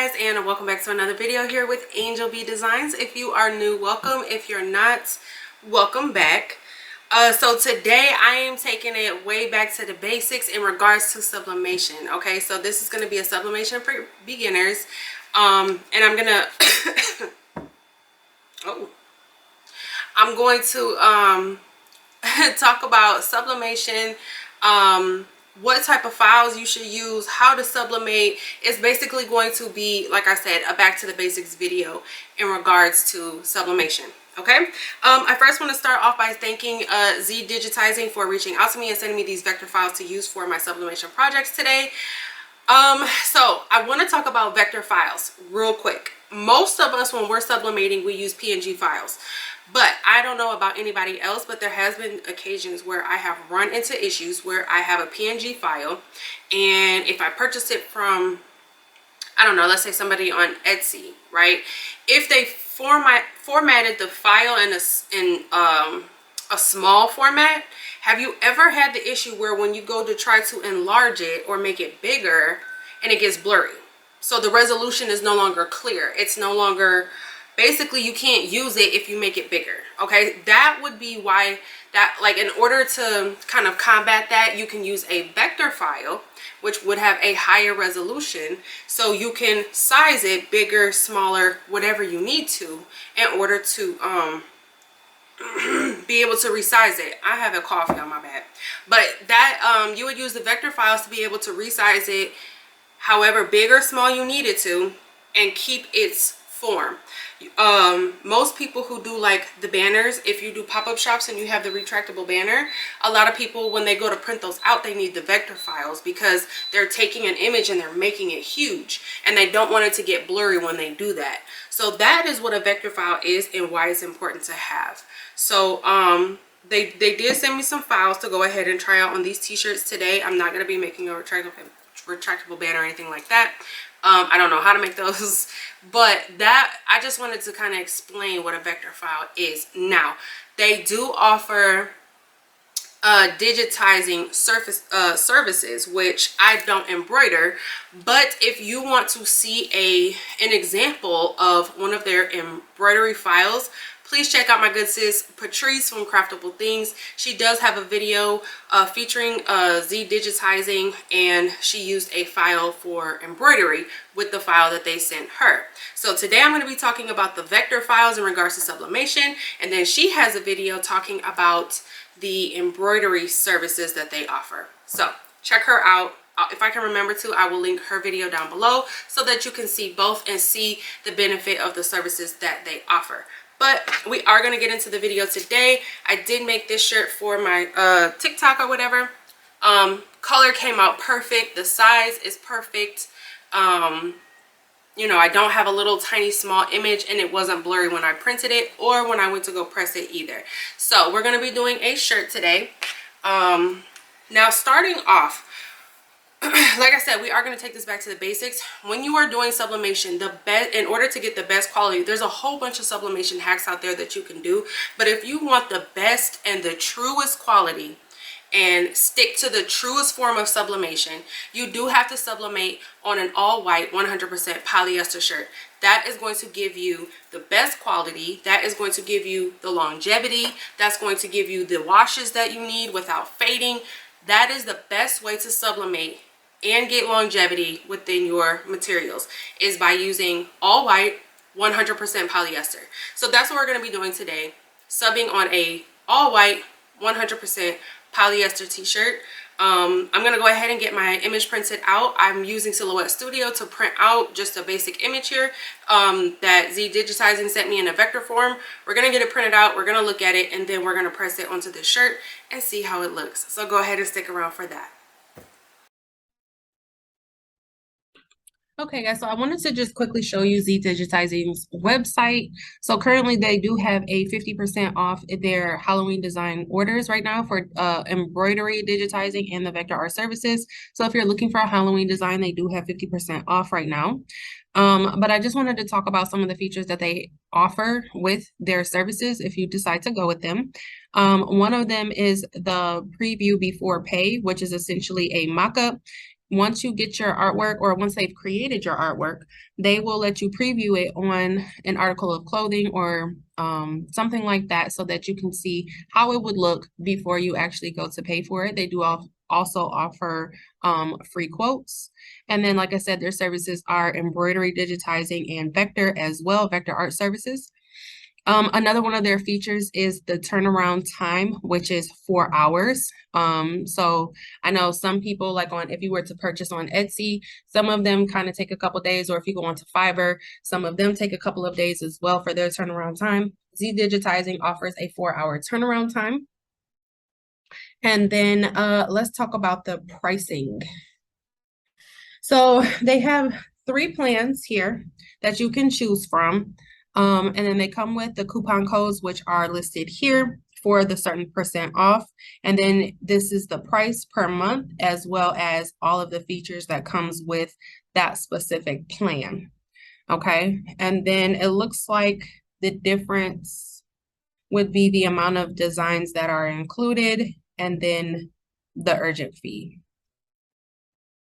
guys, and welcome back to another video here with Angel B Designs. If you are new, welcome. If you're not, welcome back. So today I am taking it way back to the basics in regards to sublimation. Okay, so this is going to be a sublimation for beginners, and I'm gonna I'm going to talk about sublimation, what type of files you should use, how to sublimate. It's basically going to be, like I said, a back to the basics video in regards to sublimation. Okay, I first want to start off by thanking Zdigitizing for reaching out to me and sending me these vector files to use for my sublimation projects today. So I want to talk about vector files real quick. Most of us, when we're sublimating, we use PNG files. But I don't know about anybody else, but there has been occasions where I have run into issues where I have a PNG file, and if I purchase it from, I don't know, let's say somebody on Etsy, right? If they formatted the file in a small format, have you ever had the issue where when you go to try to enlarge it or make it bigger and it gets blurry? So the resolution is no longer clear. It's no longer, basically you can't use it if you make it bigger. Okay, that would be why that, like, in order to kind of combat that, you can use a vector file which would have a higher resolution, so you can size it bigger, smaller, whatever you need to, in order to be able to resize it. I have a coffee on my bad, but that you would use the vector files to be able to resize it however big or small you need it to and keep its form. Most people who do like the banners, if you do pop-up shops and you have the retractable banner, a lot of people, when they go to print those out, they need the vector files because they're taking an image and they're making it huge and they don't want it to get blurry when they do that. So that is what a vector file is and why it's important to have. So they did send me some files to go ahead and try out on these t-shirts today. I'm not going to be making a retractable banner or anything like that. I don't know how to make those, but that, I just wanted to kind of explain what a vector file is. Now, they do offer digitizing services, which I don't embroider, but if you want to see an example of one of their embroidery files, please check out my good sis Patrice from Craftable Things. She does have a video featuring Zdigitizing, and she used a file for embroidery with the file that they sent her. So today I'm going to be talking about the vector files in regards to sublimation, and then she has a video talking about the embroidery services that they offer. So check her out. If I can remember to, I will link her video down below so that you can see both and see the benefit of the services that they offer. But we are going to get into the video today. I did make this shirt for my TikTok or whatever. Color came out perfect. The size is perfect. You know, I don't have a little tiny small image, and it wasn't blurry when I printed it or when I went to go press it either. So we're going to be doing a shirt today. Now, starting off, like I said, we are going to take this back to the basics. When you are doing sublimation, in order to get the best quality, there's a whole bunch of sublimation hacks out there that you can do. But if you want the best and the truest quality and stick to the truest form of sublimation, you do have to sublimate on an all-white 100% polyester shirt. That is going to give you the best quality. That is going to give you the longevity. That's going to give you the washes that you need without fading. That is the best way to sublimate and get longevity within your materials, is by using all white 100% polyester. So that's what we're going to be doing today, subbing on a all white 100% polyester t-shirt. I'm going to go ahead and get my image printed out. I'm using Silhouette Studio to print out just a basic image here that Zdigitizing sent me in a vector form. We're going to get it printed out, we're going to look at it, and then we're going to press it onto the shirt and see how it looks. So go ahead and stick around for that. Okay, guys, so I wanted to just quickly show you Zdigitizing's website. So currently they do have a 50% off their Halloween design orders right now for embroidery, digitizing, and the vector art services. So if you're looking for a Halloween design, they do have 50% off right now. But I just wanted to talk about some of the features that they offer with their services if you decide to go with them. One of them is the preview before pay, which is essentially a mock-up once you get your artwork, or once they've created your artwork, they will let you preview it on an article of clothing or something like that, so that you can see how it would look before you actually go to pay for it. They do also offer free quotes. And then, like I said, their services are embroidery, digitizing, and vector as well, vector art services. Another one of their features is the turnaround time, which is 4 hours. So I know some people, like if you were to purchase on Etsy, some of them kind of take a couple days, or if you go onto Fiverr, some of them take a couple of days as well for their turnaround time. Zdigitizing offers a 4-hour turnaround time. And then let's talk about the pricing. So they have 3 plans here that you can choose from. And then they come with the coupon codes, which are listed here for the certain % off. And then this is the price per month, as well as all of the features that comes with that specific plan. Okay. And then it looks like the difference would be the amount of designs that are included, and then the urgent fee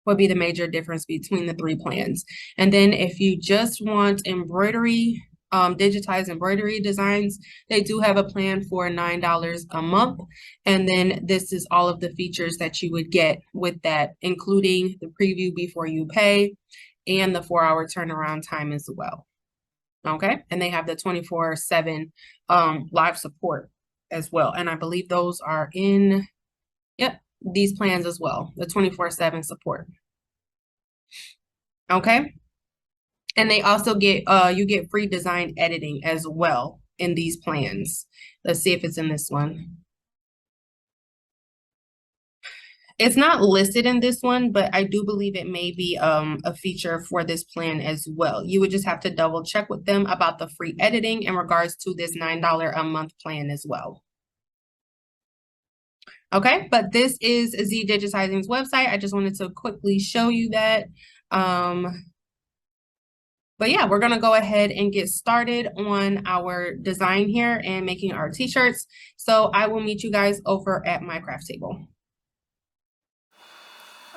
would be the major difference between the 3 plans. And then if you just want embroidery, digitized embroidery designs, they do have a plan for $9 a month. And then this is all of the features that you would get with that, including the preview before you pay and the 4-hour turnaround time as well. Okay, and they have the 24/7 live support as well. And I believe those are in, yep, these plans as well, the 24/7 support. Okay. And they also get you get free design editing as well in these plans. Let's see if it's in this one. It's not listed in this one, but I do believe it may be a feature for this plan as well. You would just have to double check with them about the free editing in regards to this $9 a month plan as well. Okay, but this is Zdigitizing's website. I just wanted to quickly show you that. But yeah, we're gonna go ahead and get started on our design here and making our t-shirts. So I will meet you guys over at my craft table.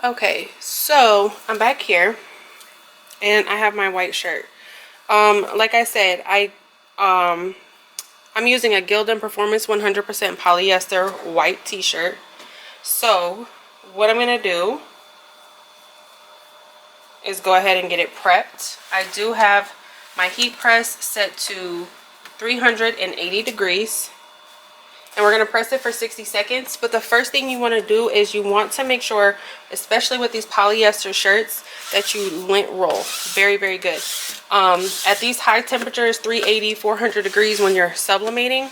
Okay, so I'm back here and I have my white shirt. Like I said, I'm using a Gildan Performance 100% polyester white t-shirt. So what I'm gonna do is go ahead and get it prepped. I do have my heat press set to 380 degrees. And we're going to press it for 60 seconds. But the first thing you want to do is you want to make sure, especially with these polyester shirts, that you lint roll. Very, very good. At these high temperatures, 380, 400 degrees when you're sublimating,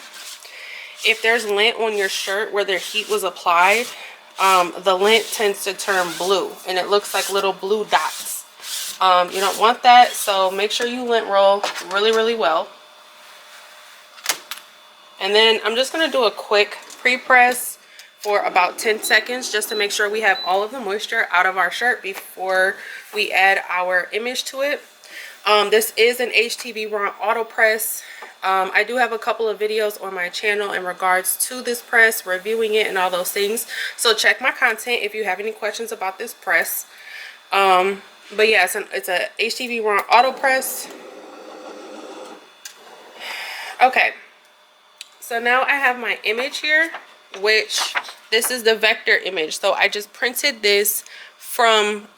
if there's lint on your shirt where the heat was applied, the lint tends to turn blue and it looks like little blue dots. You don't want that, so make sure you lint roll really, really well. And then I'm just going to do a quick pre-press for about 10 seconds just to make sure we have all of the moisture out of our shirt before we add our image to it. This is an HTV Ron auto press. I do have a couple of videos on my channel in regards to this press, reviewing it and all those things. So check my content if you have any questions about this press. But yeah, it's a HTV Ron auto press. Okay. So now I have my image here, which this is the vector image. So I just printed this from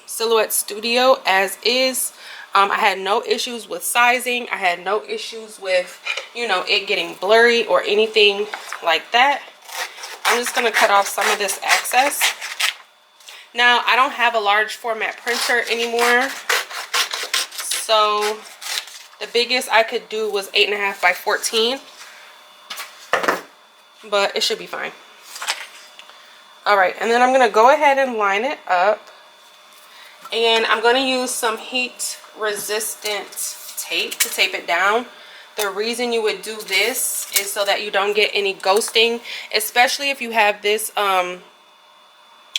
Silhouette Studio as is. I had no issues with sizing. I had no issues with, you know, it getting blurry or anything like that. I'm just going to cut off some of this excess. Now, I don't have a large format printer anymore. So the biggest I could do was 8.5 by 14. But it should be fine. All right, and then I'm going to go ahead and line it up. And I'm going to use some heat resistant tape to tape it down. The reason you would do this is so that you don't get any ghosting, especially if you have this, well,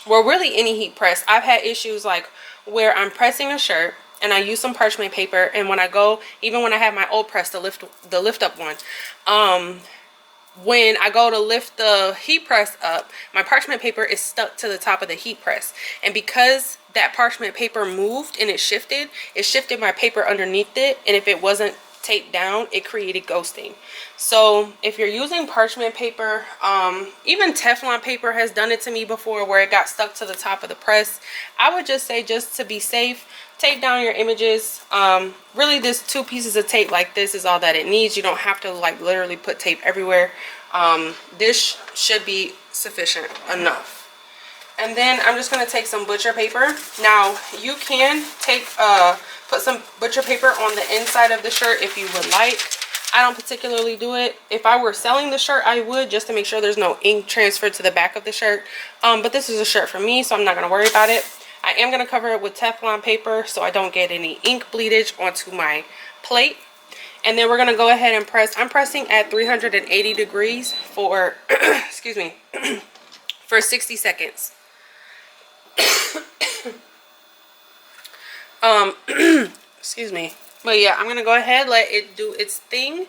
really any heat press. I've had issues like where I'm pressing a shirt and I use some parchment paper, and when I go, even when I have my old press, the lift up one, when I go to lift the heat press up, my parchment paper is stuck to the top of the heat press. And because that parchment paper moved and it shifted my paper underneath it. And if it wasn't taped down, it created ghosting. So if you're using parchment paper, even Teflon paper has done it to me before where it got stuck to the top of the press. I would just say, just to be safe, tape down your images. Really, this 2 pieces of tape like this is all that it needs. You don't have to like literally put tape everywhere. This should be sufficient enough. And then I'm just going to take some butcher paper. Now you can take put some butcher paper on the inside of the shirt if you would like. I don't particularly do it. If I were selling the shirt, I would, just to make sure there's no ink transferred to the back of the shirt. But this is a shirt for me, so I'm not going to worry about it. I am going to cover it with Teflon paper so I don't get any ink bleedage onto my plate. And then we're going to go ahead and press. I'm pressing at 380 degrees for, excuse me, for 60 seconds. Excuse me. But yeah, I'm going to go ahead, let it do its thing.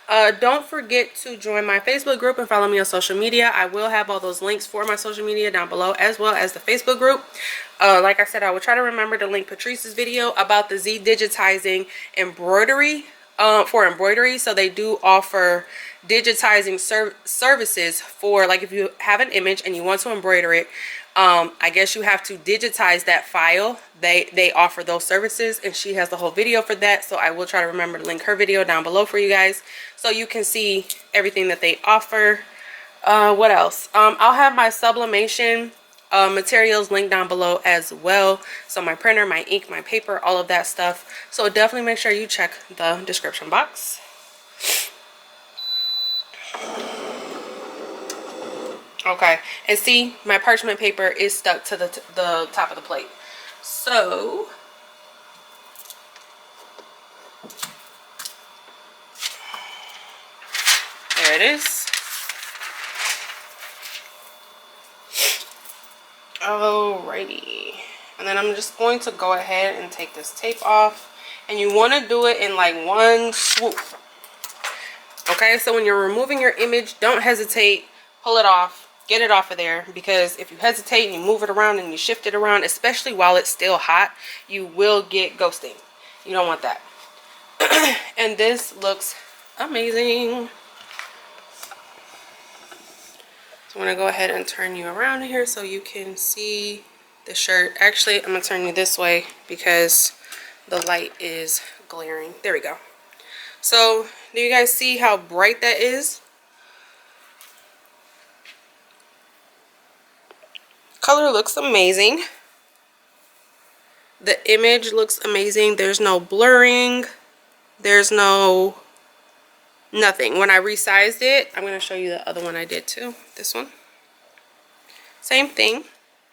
Don't forget to join my Facebook group and follow me on social media. I will have all those links for my social media down below, as well as the Facebook group. Like I said, I will try to remember to link Patrice's video about the Zdigitizing embroidery for embroidery. So they do offer digitizing services for, like, if you have an image and you want to embroider it, I guess you have to digitize that file. They offer those services, and she has the whole video for that. So I will try to remember to link her video down below for you guys so you can see everything that they offer. What else? I'll have my sublimation materials linked down below as well. So my printer, my ink, my paper, all of that stuff. So definitely make sure you check the description box. Okay, and see, my parchment paper is stuck to the top of the plate. So there it is. Alrighty, and then I'm just going to go ahead and take this tape off, and you want to do it in like one swoop. Okay, so when you're removing your image, don't hesitate, pull it off. Get it off of there, because if you hesitate and you move it around and you shift it around, especially while it's still hot, you will get ghosting. You don't want that. And this looks amazing. So I'm going to go ahead and turn you around here so you can see the shirt. Actually, I'm going to turn you this way because the light is glaring. There we go. So do you guys see how bright that is? Color looks amazing. The image looks amazing. There's no blurring. There's no nothing. When I resized it, I'm going to show you the other one I did too. This one. Same thing.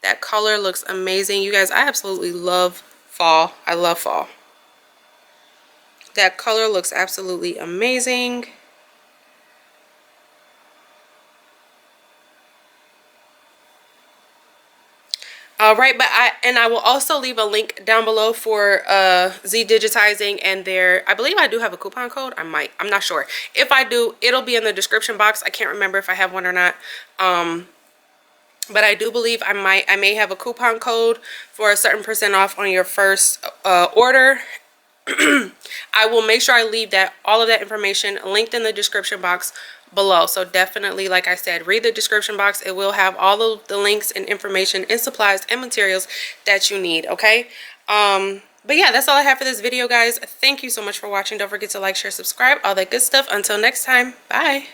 That color looks amazing. You guys, I absolutely love fall. I love fall. That color looks absolutely amazing. All right, but I will also leave a link down below for Zdigitizing and their, I believe I do have a coupon code. I'm not sure. If I do, it'll be in the description box. I can't remember if I have one or not. But I do believe I may have a coupon code for a certain % off on your first order. I will make sure I leave all of that information linked in the description box below. So definitely, like I said, read the description box. It will have all of the links and information and supplies and materials that you need. Okay. But yeah, that's all I have for this video, guys. Thank you so much for watching. Don't forget to like, share, subscribe, all that good stuff. Until next time, bye.